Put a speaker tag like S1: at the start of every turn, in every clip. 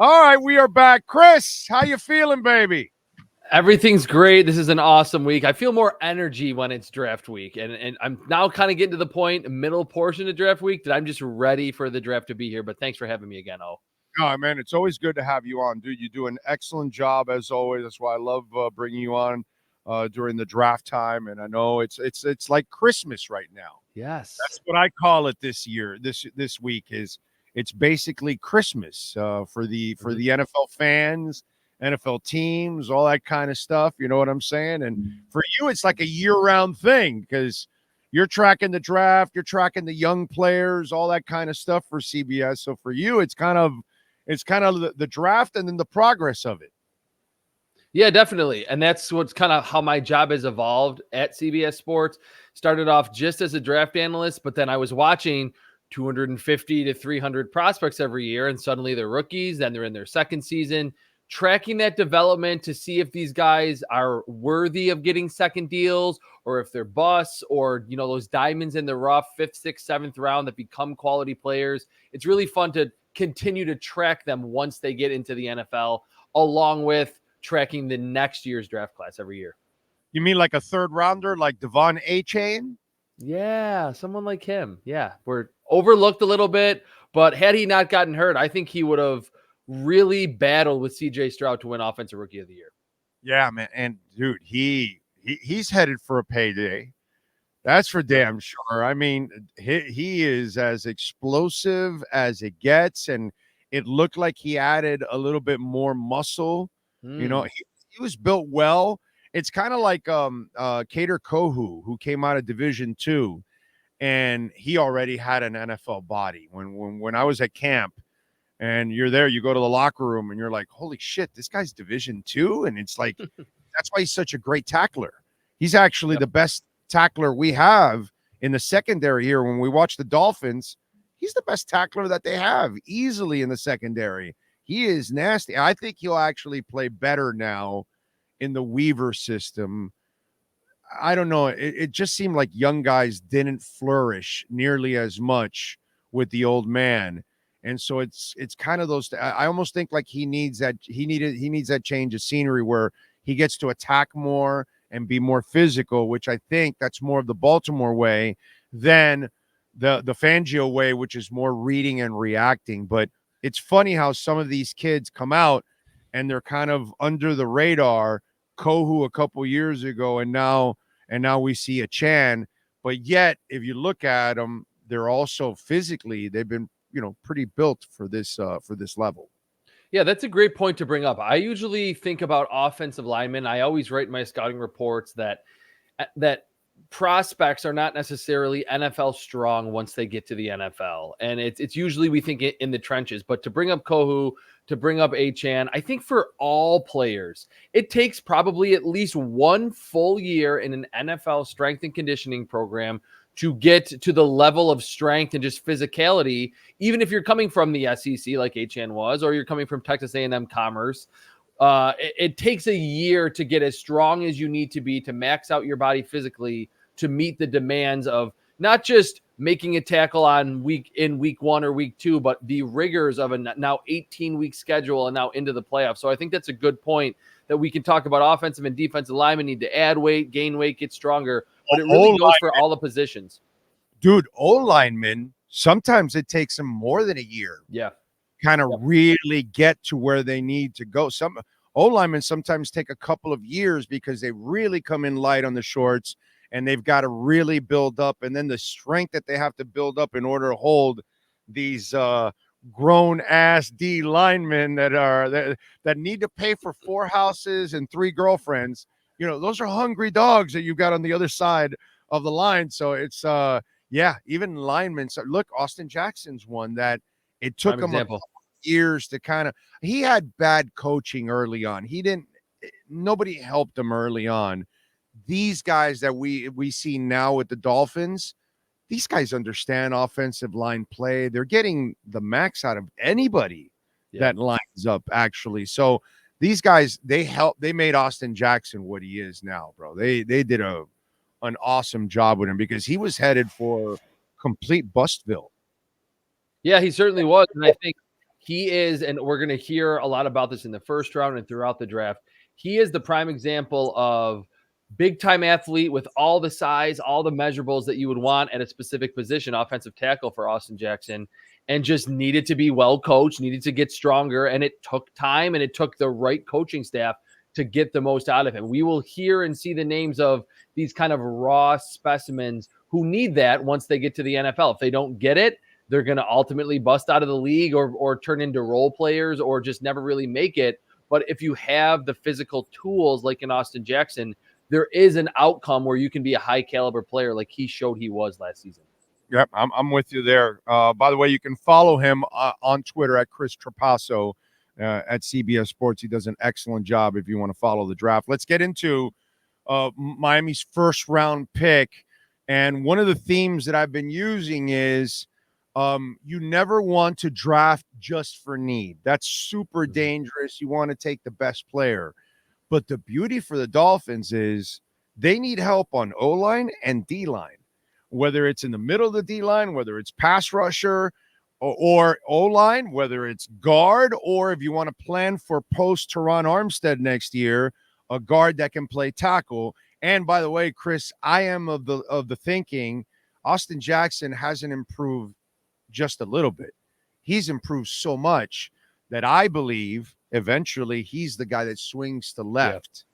S1: All right, we are back. Chris, how you feeling, baby?
S2: Everything's great. This is an awesome week. I feel more energy when it's draft week. And I'm now kind of getting to the point, middle portion of draft week, that I'm just ready for the draft to be here. But thanks for having me again, O.
S1: Oh, man, it's always good to have you on, dude. You do an excellent job, as always. That's why I love bringing you on during the draft time. And I know it's like Christmas right now.
S2: Yes.
S1: That's what I call it this year. This week is it's basically Christmas for the NFL fans, NFL teams, all that kind of stuff. You know what I'm saying? And for you, it's like a year-round thing because you're tracking the draft, you're tracking the young players, all that kind of stuff for CBS. So for you, it's kind of the draft and then the progress of it.
S2: Yeah, definitely. And that's what's kind of how my job has evolved at CBS Sports. Started off just as a draft analyst, but then I was watching 250 to 300 prospects every year, and suddenly they're rookies, then they're in their second season, tracking that development to see if these guys are worthy of getting second deals or if they're busts or, those diamonds in the rough, 5th, 6th, 7th round that become quality players. It's really fun to continue to track them once they get into the NFL, along with tracking the next year's draft class every year.
S1: You mean like a third rounder, like Devon Achane?
S2: Yeah, someone like him. Yeah, we're overlooked a little bit, but had he not gotten hurt, I think he would have really battled with CJ Stroud to win Offensive Rookie of the Year.
S1: Yeah, man. And dude, he's headed for a payday. That's for damn sure. I mean, he is as explosive as it gets, and it looked like he added a little bit more muscle. He was built well. It's kind of like Kader Kohu, who came out of Division II, and he already had an NFL body. When I was at camp, and you're there, you go to the locker room, and you're like, holy shit, this guy's Division II, and it's like that's why he's such a great tackler. He's actually the best tackler we have in the secondary here. When we watch the Dolphins, he's the best tackler that they have easily in the secondary. He is nasty. I think he'll actually play better now in the Weaver system. I don't know. It just seemed like young guys didn't flourish nearly as much with the old man. And so it's kind of those. I almost think like he needs that change of scenery where he gets to attack more and be more physical, which I think that's more of the Baltimore way than the Fangio way, which is more reading and reacting. But it's funny how some of these kids come out and they're kind of under the radar. Kohu a couple years ago, and now we see a Chan. But yet, if you look at them, they're also physically they've been pretty built for this level.
S2: Yeah, that's a great point to bring up. I usually think about offensive linemen. I always write in my scouting reports that prospects are not necessarily NFL strong once they get to the NFL. And it's usually we think it in the trenches. But to bring up Kohu, to bring up Achane, I think for all players, it takes probably at least one full year in an NFL strength and conditioning program to get to the level of strength and just physicality, even if you're coming from the SEC like Achane was, or you're coming from Texas A&M Commerce. It takes a year to get as strong as you need to be to max out your body physically to meet the demands of not just making a tackle on week 1 or week 2, but the rigors of a now 18-week schedule and now into the playoffs. So I think that's a good point that we can talk about. Offensive and defensive linemen need to add weight, gain weight, get stronger, but it really goes for all the positions.
S1: Dude, O-linemen, sometimes it takes them more than a year.
S2: Yeah.
S1: Kind of really get to where they need to go. Some O-linemen sometimes take a couple of years because they really come in light on the shorts and they've got to really build up. And then the strength that they have to build up in order to hold these grown ass D linemen that need to pay for 4 houses and 3 girlfriends. Those are hungry dogs that you got on the other side of the line. So it's even linemen. So look, Austin Jackson's one that it took him a couple years to kind of. He had bad coaching early on. Nobody helped him early on. These guys that we see now with the Dolphins, these guys understand offensive line play. They're getting the max out of anybody that lines up, actually. So these guys, they made Austin Jackson what he is now, bro. They did an awesome job with him because he was headed for complete Bustville.
S2: Yeah, he certainly was. And I think he is, and we're going to hear a lot about this in the first round and throughout the draft. He is the prime example of big time athlete with all the size, all the measurables that you would want at a specific position, offensive tackle for Austin Jackson, and just needed to be well coached, needed to get stronger. And it took time and it took the right coaching staff to get the most out of him. We will hear and see the names of these kind of raw specimens who need that once they get to the NFL. If they don't get it, they're going to ultimately bust out of the league or turn into role players or just never really make it. But if you have the physical tools like in Austin Jackson, there is an outcome where you can be a high caliber player like he showed he was last season.
S1: Yep, I'm with you there. By the way, you can follow him on Twitter at Chris Trapasso at CBS Sports. He does an excellent job if you want to follow the draft. Let's get into Miami's first round pick. And one of the themes that I've been using is you never want to draft just for need. That's super dangerous. You want to take the best player. But the beauty for the Dolphins is they need help on O-line and D-line, whether it's in the middle of the D-line, whether it's pass rusher or O-line, whether it's guard, or if you want to plan for post-Teron Armstead next year, a guard that can play tackle. And by the way, Chris, I am of the thinking Austin Jackson hasn't improved just a little bit. He's improved so much that I believe eventually he's the guy that swings to left.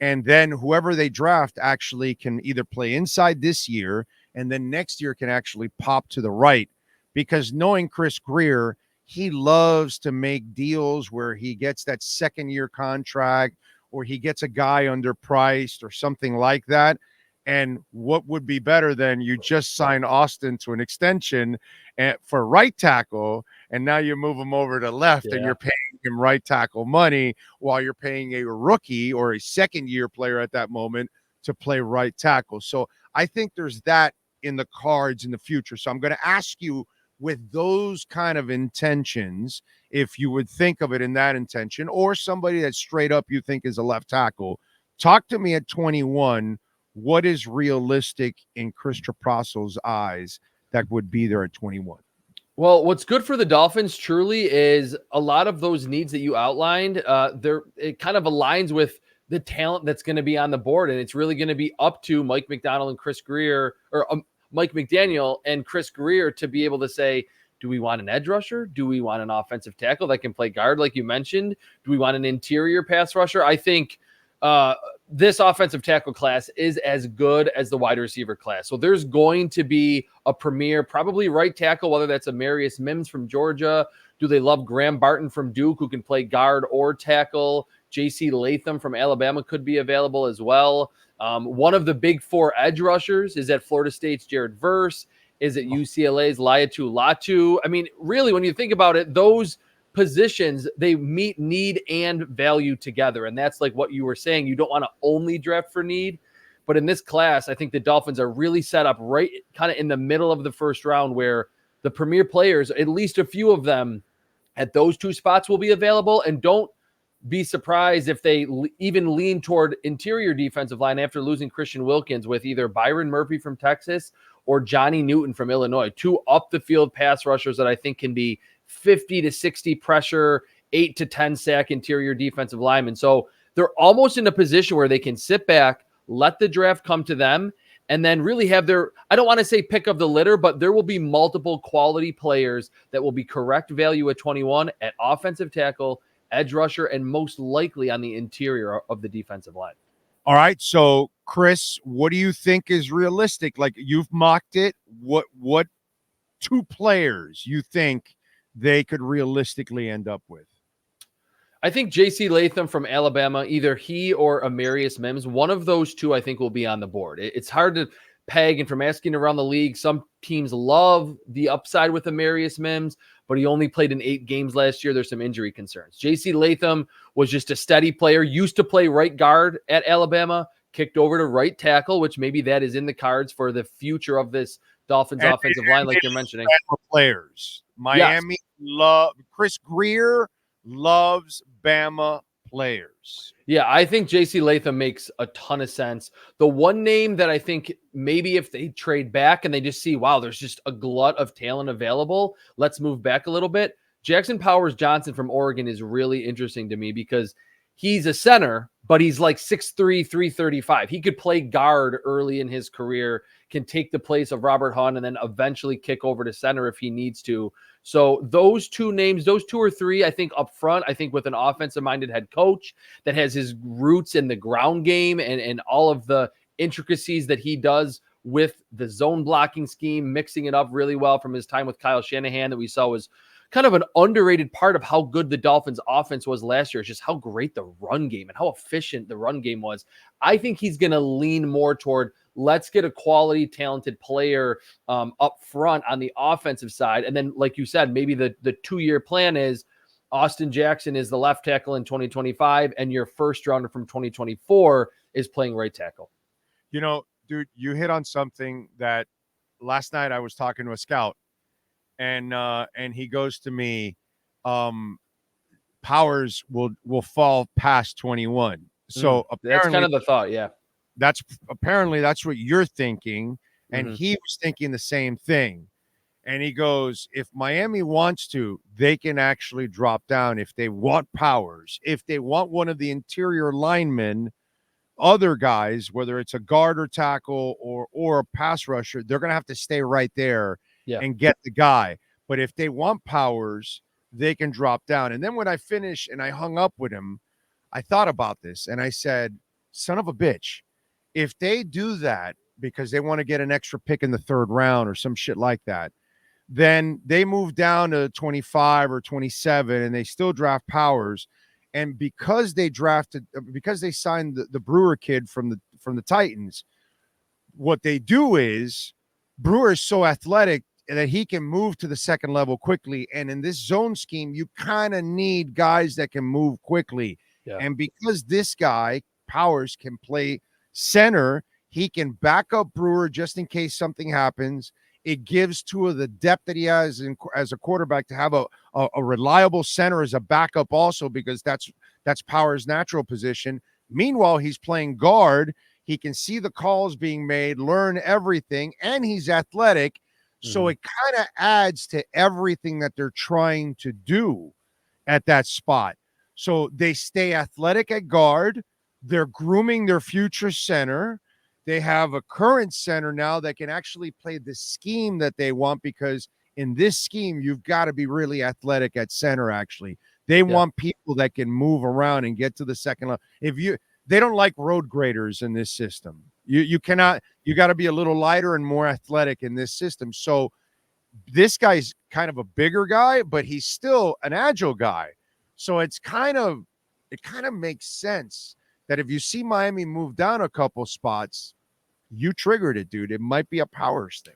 S1: Yeah. And then whoever they draft actually can either play inside this year and then next year can actually pop to the right, because knowing Chris Grier, he loves to make deals where he gets that second-year contract or he gets a guy underpriced or something like that. And what would be better than you just sign Austin to an extension for right tackle, and now you move him over to left, and you're paying him right tackle money while you're paying a rookie or a second-year player at that moment to play right tackle. So I think there's that in the cards in the future. So I'm going to ask you, with those kind of intentions, if you would think of it in that intention, or somebody that straight up you think is a left tackle, talk to me at 21. What is realistic in Chris Trapasso's eyes that would be there at 21?
S2: Well, what's good for the Dolphins truly is a lot of those needs that you outlined. It kind of aligns with the talent that's going to be on the board, and it's really going to be up to Mike McDaniel and Chris Grier, or Mike McDaniel and Chris Grier, to be able to say, do we want an edge rusher? Do we want an offensive tackle that can play guard, like you mentioned? Do we want an interior pass rusher? I think this offensive tackle class is as good as the wide receiver class. So there's going to be a premier, probably right tackle, whether that's Amarius Mims from Georgia. Do they love Graham Barton from Duke, who can play guard or tackle? J.C. Latham from Alabama could be available as well. One of the big four edge rushers is at Florida State's Jared Verse, is at UCLA's Laiatu Latu. I mean, really, when you think about it, those positions, they meet need and value together. And that's like what you were saying. You don't want to only draft for need. But in this class, I think the Dolphins are really set up right kind of in the middle of the first round, where the premier players, at least a few of them at those two spots, will be available. And don't be surprised if they even lean toward interior defensive line after losing Christian Wilkins, with either Byron Murphy from Texas or Johnny Newton from Illinois, two up the field pass rushers that I think can be 50 to 60 pressure, 8 to 10 sack interior defensive linemen. So they're almost in a position where they can sit back, let the draft come to them, and then really have their, I don't want to say pick of the litter, but there will be multiple quality players that will be correct value at 21 at offensive tackle, edge rusher, and most likely on the interior of the defensive line.
S1: All right. So, Chris, what do you think is realistic? Like, you've mocked it. What two players you think they could realistically end up with?
S2: I think J.C. Latham from Alabama, either he or Amarius Mims, one of those two I think will be on the board. It's hard to peg, and from asking around the league, some teams love the upside with Amarius Mims, but he only played in 8 games last year. There's some injury concerns. J.C. Latham was just a steady player, used to play right guard at Alabama, kicked over to right tackle, which maybe that is in the cards for the future of this Dolphins offensive line, like you're mentioning.
S1: Players. Miami love Chris Grier loves Bama players.
S2: Yeah, I think J.C. Latham makes a ton of sense. The one name that I think maybe if they trade back and they just see, wow, there's just a glut of talent available, let's move back a little bit. Jackson Powers Johnson from Oregon is really interesting to me because he's a center, but he's like 6'3", 335. He could play guard early in his career, can take the place of Robert Hunt, and then eventually kick over to center if he needs to. So those two names, those two or three, I think up front, I think with an offensive-minded head coach that has his roots in the ground game and all of the intricacies that he does with the zone blocking scheme, mixing it up really well from his time with Kyle Shanahan that we saw was kind of an underrated part of how good the Dolphins offense was last year. It's just how great the run game and how efficient the run game was. I think he's going to lean more toward let's get a quality, talented player up front on the offensive side. And then, like you said, maybe the 2-year plan is Austin Jackson is the left tackle in 2025, and your first rounder from 2024 is playing right tackle.
S1: You know, dude, you hit on something that last night I was talking to a scout, and he goes to me, Powers will fall past 21. So
S2: that's kind of the thought, yeah.
S1: That's what you're thinking, and he was thinking the same thing. And he goes, if Miami wants to, they can actually drop down if they want Powers. If they want one of the interior linemen, other guys, whether it's a guard or tackle or a pass rusher, they're going to have to stay right there and get the guy. But if they want Powers, they can drop down. And then when I finished and I hung up with him, I thought about this and I said, son of a bitch, if they do that because they want to get an extra pick in the 3rd round or some shit like that, then they move down to 25 or 27 and they still draft Powers. And because they signed the Brewer kid from the Titans, what they do is Brewer is so athletic that he can move to the second level quickly. And in this zone scheme, you kind of need guys that can move quickly. Yeah. And because this guy, Powers, can play center, he can back up Brewer just in case something happens. It gives Tua the depth that he has as a quarterback to have a reliable center as a backup also, because that's Powers' natural position. Meanwhile, he's playing guard. He can see the calls being made, learn everything, and he's athletic. So it kind of adds to everything that they're trying to do at that spot. So they stay athletic at guard. They're grooming their future center. They have a current center now that can actually play the scheme that they want, because in this scheme, you've got to be really athletic at center, actually. They want people that can move around and get to the second level. They don't like road graders in this system. You got to be a little lighter and more athletic in this system. So this guy's kind of a bigger guy, but he's still an agile guy. So it kind of makes sense that if you see Miami move down a couple spots, you triggered it, dude. It might be a Powers thing.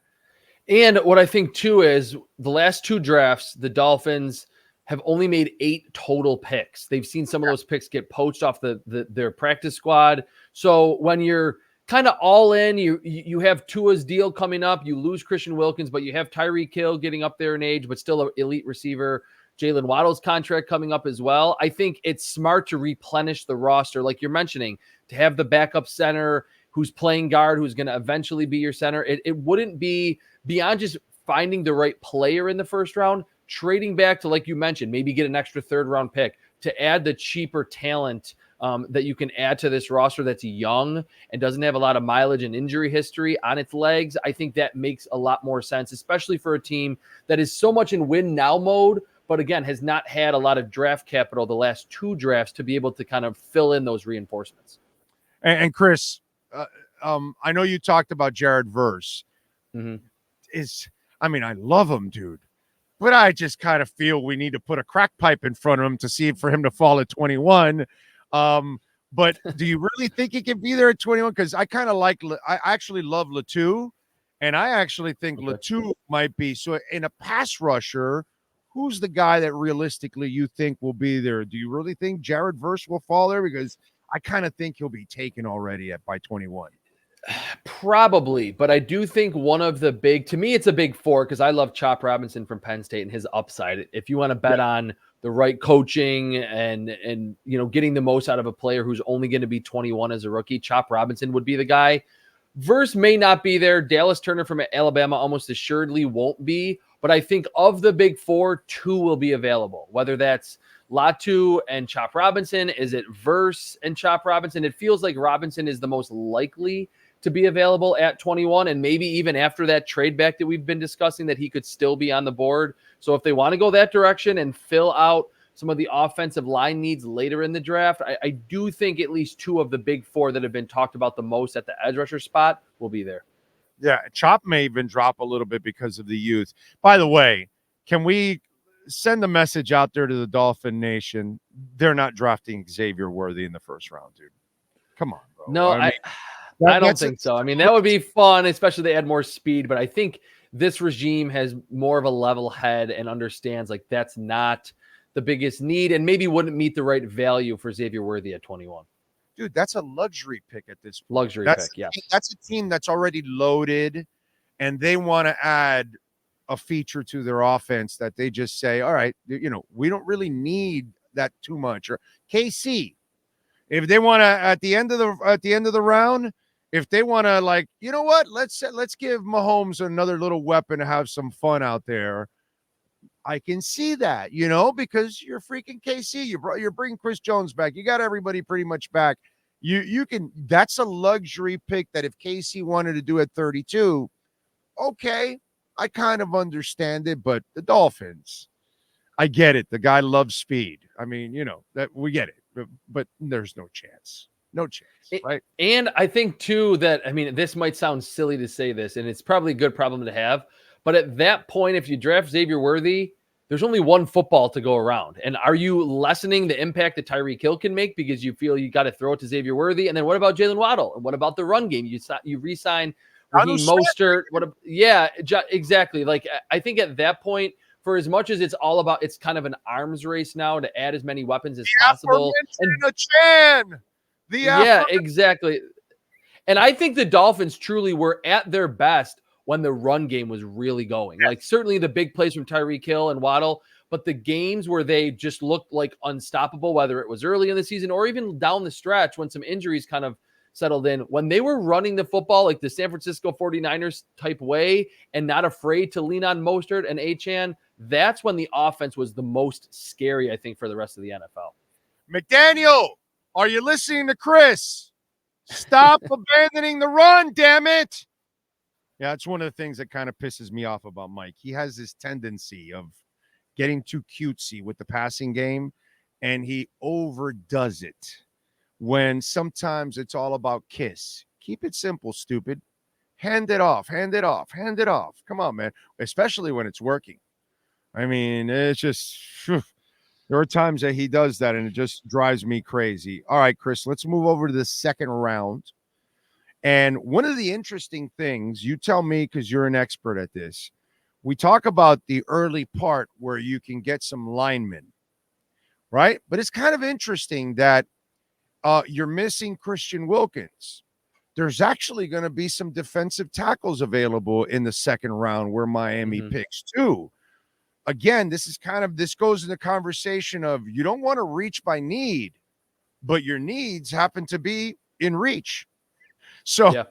S2: And what I think too is the last 2 drafts, the Dolphins have only made 8 total picks. They've seen some of those picks get poached off their practice squad. So when you're kind of all in, you have Tua's deal coming up, you lose Christian Wilkins, but you have Tyreek Hill getting up there in age, but still an elite receiver. Jalen Waddle's contract coming up as well. I think it's smart to replenish the roster, like you're mentioning, to have the backup center who's playing guard, who's going to eventually be your center. It wouldn't be beyond just finding the right player in the first round, trading back to, like you mentioned, maybe get an extra 3rd round pick to add the cheaper talent that you can add to this roster that's young and doesn't have a lot of mileage and injury history on its legs. I think that makes a lot more sense, especially for a team that is so much in win now mode, but again, has not had a lot of draft capital the last 2 drafts to be able to kind of fill in those reinforcements.
S1: And Chris, I know you talked about Jared Verse. I love him, dude, but I just kind of feel we need to put a crack pipe in front of him to see for him to fall at 21. But do you really think he can be there at 21? Because I actually love Latou, and I actually think Latou might be. So in a pass rusher, who's the guy that realistically you think will be there? Do you really think Jared Verse will fall there? Because I kind of think he'll be taken already by 21.
S2: Probably, but I do think one of the to me, it's a big 4 because I love Chop Robinson from Penn State and his upside. If you want to bet on the right coaching and getting the most out of a player who's only going to be 21 as a rookie, Chop Robinson would be the guy. Verse may not be there. Dallas Turner from Alabama almost assuredly won't be. But I think of the big four, 2 will be available. Whether that's Latu and Chop Robinson, is it Verse and Chop Robinson? It feels like Robinson is the most likely to be available at 21, and maybe even after that trade back that we've been discussing, that he could still be on the board. So if they want to go that direction and fill out some of the offensive line needs later in the draft, I do think at least 2 of the big 4 that have been talked about the most at the edge rusher spot will be there.
S1: Yeah, Chop may even drop a little bit because of the youth. By the way, can we send a message out there to the Dolphin Nation? They're not drafting Xavier Worthy in the first round, dude. Come on, bro.
S2: No, I don't think so. I mean, that would be fun, especially if they add more speed. But I think this regime has more of a level head and understands like that's not the biggest need and maybe wouldn't meet the right value for Xavier Worthy at 21.
S1: Dude, that's a luxury pick at this point.
S2: Luxury pick, yeah.
S1: That's a team that's already loaded, and they want to add a feature to their offense that they just say, all right, we don't really need that too much. Or KC, if they want to at the end of the round, if they want to, like, you know what, let's give Mahomes another little weapon to have some fun out there. I can see that, because you're freaking KC. You're bringing Chris Jones back. You got everybody pretty much back. You can. That's a luxury pick that if KC wanted to do at 32, okay, I kind of understand it. But the Dolphins, I get it. The guy loves speed. I mean, that we get it, but there's no chance. No chance, right?
S2: And I think too that, I mean, this might sound silly to say this, and it's probably a good problem to have. But at that point, if you draft Xavier Worthy, there's only one football to go around. And are you lessening the impact that Tyreek Hill can make because you feel you got to throw it to Xavier Worthy? And then what about Jalen Waddle? And what about the run game? You re-sign Raheem Mostert. Yeah, exactly. Like, I think at that point, for as much as it's all about, it's kind of an arms race now to add as many weapons as possible. Yeah, exactly. And I think the Dolphins truly were at their best when the run game was really going. Like, certainly the big plays from Tyreek Hill and Waddle, but the games where they just looked like unstoppable, whether it was early in the season or even down the stretch when some injuries kind of settled in, when they were running the football like the San Francisco 49ers type way and not afraid to lean on Mostert and Achane, that's when the offense was the most scary, I think, for the rest of the NFL.
S1: McDaniel, are you listening to Chris? Stop abandoning the run, damn it. Yeah, it's one of the things that kind of pisses me off about Mike. He has this tendency of getting too cutesy with the passing game, and he overdoes it when sometimes it's all about kiss. Keep it simple, stupid. Hand it off, hand it off, hand it off. Come on, man, especially when it's working. I mean, it's just there are times that he does that, and it just drives me crazy. All right, Chris, let's move over to the second round. And one of the interesting things, you tell me because you're an expert at this, we talk about the early part where you can get some linemen, right? But it's kind of interesting that you're missing Christian Wilkins. There's actually going to be some defensive tackles available in the second round where Miami picks too. Again, this goes in the conversation of you don't want to reach by need, but your needs happen to be in reach. So,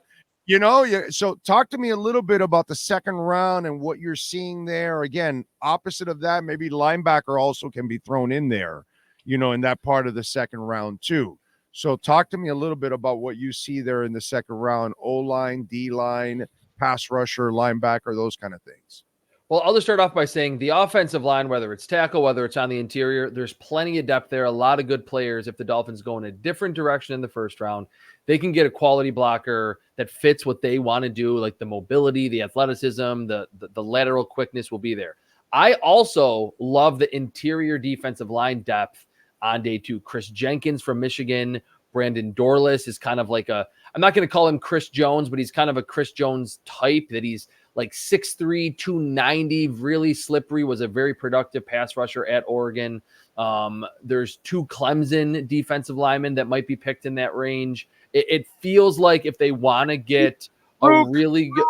S1: so talk to me a little bit about the second round and what you're seeing there. Again, opposite of that, maybe linebacker also can be thrown in there, in that part of the second round too. So talk to me a little bit about what you see there in the second round, O-line, D-line, pass rusher, linebacker, those kind of things.
S2: Well, I'll just start off by saying the offensive line, whether it's tackle, whether it's on the interior, there's plenty of depth there, a lot of good players. If the Dolphins go in a different direction in the first round, they can get a quality blocker that fits what they want to do, like the mobility, the athleticism, the lateral quickness will be there. I also love the interior defensive line depth on day 2. Chris Jenkins from Michigan, Brandon Dorlus is kind of like I'm not going to call him Chris Jones, but he's kind of a Chris Jones type that he's like 6'3", 290, really slippery, was a very productive pass rusher at Oregon. There's 2 Clemson defensive linemen that might be picked in that range. It feels like if they want to get a really good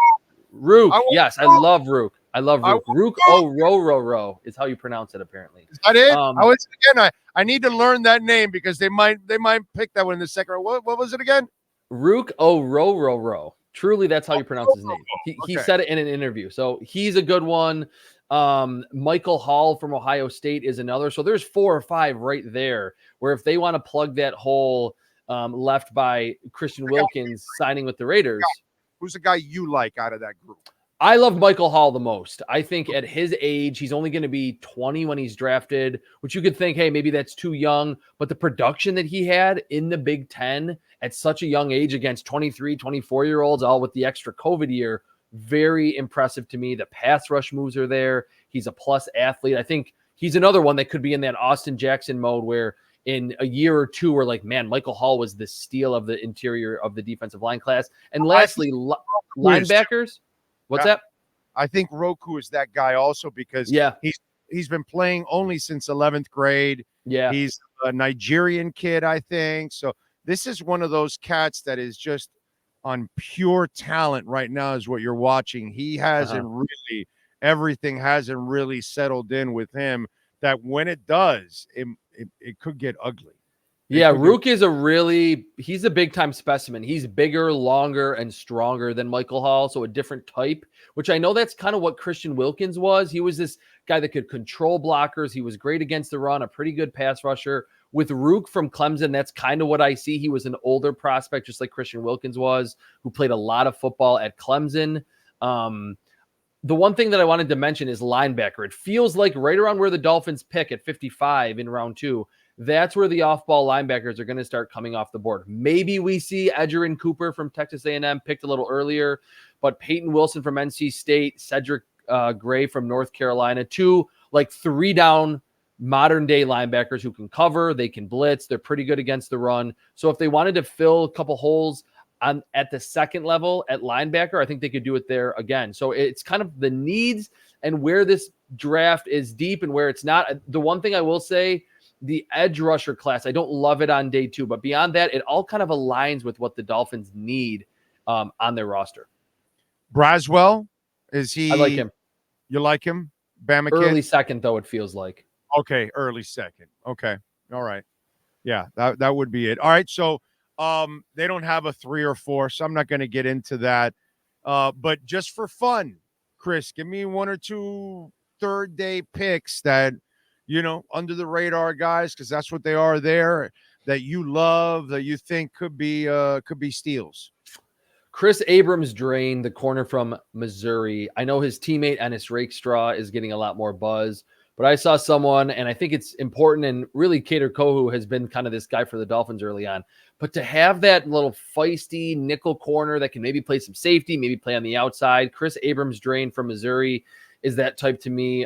S2: Rook. Yes, I love Rook. I love Rook. Rook Ro is how you pronounce it, apparently.
S1: Is that it? I need to learn that name because they might pick that one in the second round. What was it again?
S2: Rook Ro. Truly, that's how you pronounce his name. He
S1: Okay.
S2: said it in an interview. So he's a good one. Michael Hall from Ohio State is another. So there's 4 or 5 right there where if they want to plug that hole left by Christian Wilkins signing with the Raiders.
S1: Who's the guy you like out of that group?
S2: I love Michael Hall the most. I think at his age, he's only going to be 20 when he's drafted, which you could think, hey, maybe that's too young. But the production that he had in the Big Ten at such a young age against 23, 24-year-olds, all with the extra COVID year, very impressive to me. The pass rush moves are there. He's a plus athlete. I think he's another one that could be in that Austin Jackson mode where in a year or two, we're like, man, Michael Hall was the steal of the interior of the defensive line class. And lastly, linebackers. What's that?
S1: I think Roku is that guy also because he's been playing only since 11th grade.
S2: Yeah.
S1: He's a Nigerian kid, I think. So this is one of those cats that is just on pure talent right now is what you're watching. He hasn't really, everything hasn't really settled in with him that when it does, it could get ugly.
S2: Yeah, Rook is he's a big time specimen. He's bigger, longer, and stronger than Michael Hall. So a different type, which I know that's kind of what Christian Wilkins was. He was this guy that could control blockers. He was great against the run, a pretty good pass rusher. With Rook from Clemson, that's kind of what I see. He was an older prospect, just like Christian Wilkins was, who played a lot of football at Clemson. The one thing that I wanted to mention is linebacker. It feels like right around where the Dolphins pick at 55 in round 2, that's where the off-ball linebackers are going to start coming off the board. Maybe we see Edgerrin Cooper from Texas A&M picked a little earlier, but Peyton Wilson from NC State, Cedric Gray from North Carolina, 2 like 3-down modern-day linebackers who can cover, they can blitz, they're pretty good against the run. So if they wanted to fill a couple holes at the second level at linebacker, I think they could do it there again. So it's kind of the needs and where this draft is deep and where it's not. The one thing I will say, the edge rusher class, I don't love it on day 2, but beyond that, it all kind of aligns with what the Dolphins need on their roster.
S1: Braswell, is he?
S2: I like him.
S1: You like him? Bama
S2: early
S1: kid?
S2: second, though, it feels like.
S1: Okay, early second. Okay, all right. Yeah, that would be it. All right, so they don't have a 3 or 4, so I'm not going to get into that. But just for fun, Chris, give me 1 or 2 third-day picks that, under the radar guys, because that's what they are there, that you love, that you think could be steals.
S2: Chris Abrams-Drain, the corner from Missouri. I know his teammate Ennis Rakestraw is getting a lot more buzz, but I saw someone, and I think it's important, and really Kader Kohu has been kind of this guy for the Dolphins early on, but to have that little feisty nickel corner that can maybe play some safety, maybe play on the outside. Chris Abrams-Drain from Missouri is that type to me.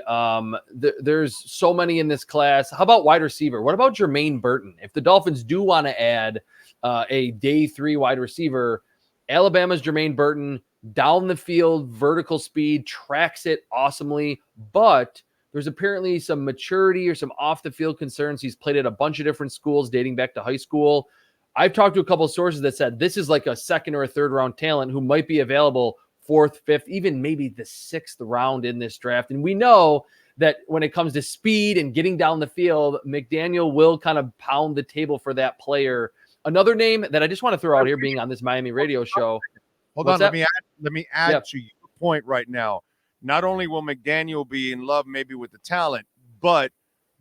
S2: There's so many in this class. How about wide receiver? What about Jermaine Burton? If the Dolphins do want to add a day 3 wide receiver, Alabama's Jermaine Burton, down the field, vertical speed, tracks it awesomely, but there's apparently some maturity or some off the field concerns. He's played at a bunch of different schools dating back to high school. I've talked to a couple of sources that said this is like a 2nd or a 3rd round talent who might be available 4th, 5th, even maybe the 6th round in this draft. And we know that when it comes to speed and getting down the field, McDaniel will kind of pound the table for that player. Another name that I just want to throw out here, being on this Miami radio show.
S1: Hold on, let me add to your point right now. Not only will McDaniel be in love maybe with the talent, but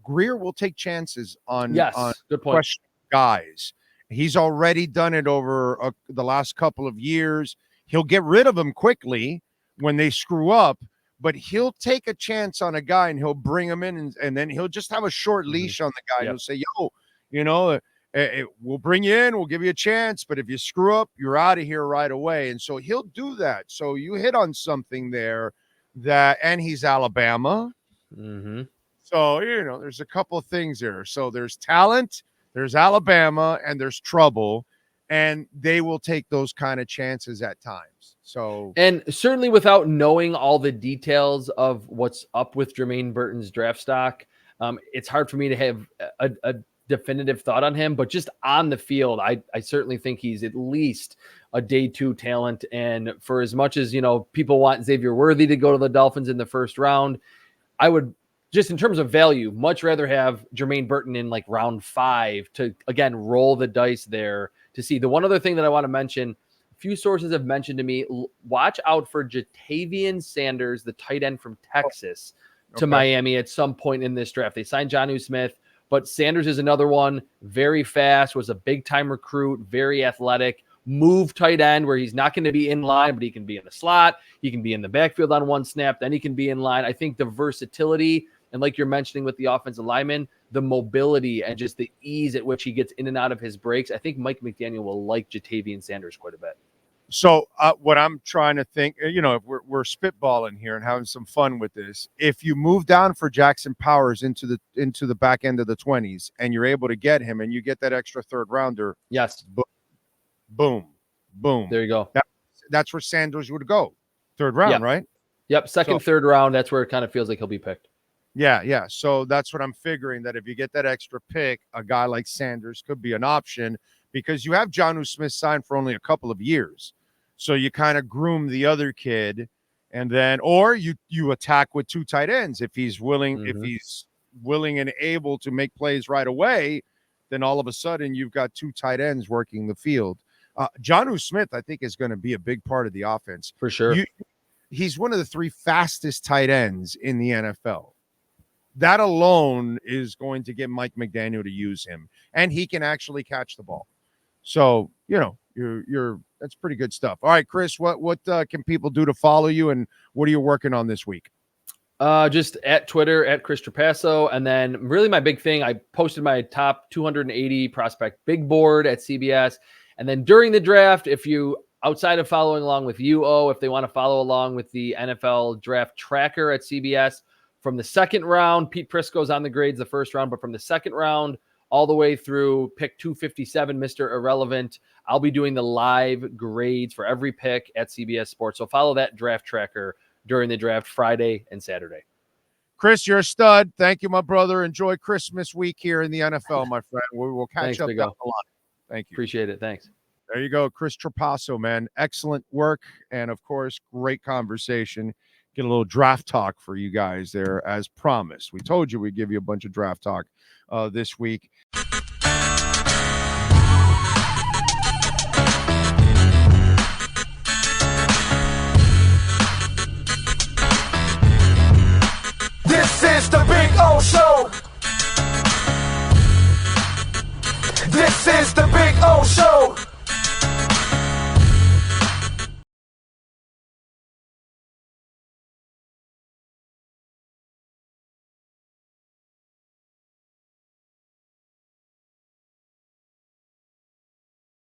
S1: Greer will take chances on
S2: good point.
S1: Question guys. He's already done it over the last couple of years. He'll get rid of them quickly when they screw up, but he'll take a chance on a guy and he'll bring him in, and then he'll just have a short leash on the guy. Yep. He'll say, we'll bring you in, we'll give you a chance, but if you screw up, you're out of here right away. And so he'll do that. So you hit on something there and he's Alabama.
S2: Mm-hmm.
S1: So, there's a couple of things there. So there's talent, there's Alabama, and there's trouble. And they will take those kind of chances at times. So,
S2: and certainly without knowing all the details of what's up with Jermaine Burton's draft stock, it's hard for me to have a definitive thought on him. But just on the field, I certainly think he's at least a day 2 talent. And for as much as people want Xavier Worthy to go to the Dolphins in the 1st round, I would just in terms of value much rather have Jermaine Burton in like round 5 to again roll the dice there. To see the one other thing that I want to mention few sources have mentioned to me, watch out for Jatavian Sanders, the tight end from Texas, to Miami at some point in this draft. They signed Jonnu Smith, but Sanders is another one, very fast, was a big-time recruit, very athletic, move tight end where he's not going to be in line, but he can be in the slot. He can be in the backfield on one snap. Then he can be in line. I think the versatility, and like you're mentioning with the offensive lineman, the mobility and just the ease at which he gets in and out of his breaks, I think Mike McDaniel will like Jatavian Sanders quite a bit.
S1: So what I'm trying to think, if we're spitballing here and having some fun with this, if you move down for Jackson Powers into the back end of the 20s and you're able to get him and you get that extra third rounder,
S2: yes,
S1: boom.
S2: There you go.
S1: That's where Sanders would go. Third round, right?
S2: Yep. Third round. That's where it kind of feels like he'll be picked.
S1: Yeah. So that's what I'm figuring, that if you get that extra pick, a guy like Sanders could be an option because you have Jonnu Smith signed for only a couple of years. So you kind of groom the other kid and then, or you attack with two tight ends. If he's willing, if he's willing and able to make plays right away, then all of a sudden you've got two tight ends working the field. Jonnu Smith, I think, is going to be a big part of the offense.
S2: For sure.
S1: He's one of the 3 fastest tight ends in the NFL. That alone is going to get Mike McDaniel to use him, and he can actually catch the ball. So, that's pretty good stuff. All right, Chris, what can people do to follow you, and what are you working on this week?
S2: Just at Twitter, at Chris Trapasso. And then really my big thing, I posted my top 280 prospect big board at CBS. And then during the draft, if you, outside of following along with if they want to follow along with the NFL draft tracker at CBS, from the second round, Pete Prisco's on the grades the first round, but from the second round all the way through pick 257, Mr. Irrelevant, I'll be doing the live grades for every pick at CBS Sports. So follow that draft tracker during the draft Friday and Saturday.
S1: Chris, you're a stud. Thank you, my brother. Enjoy Christmas week here in the NFL, my friend. We'll catch up down the line. Thank you.
S2: Appreciate it. Thanks.
S1: There you go. Chris Trapasso, man. Excellent work. And, of course, great conversation. Get a little draft talk for you guys there as promised. We told you we'd give you a bunch of draft talk this week.
S3: This is the Big O Show. This is the Big O Show.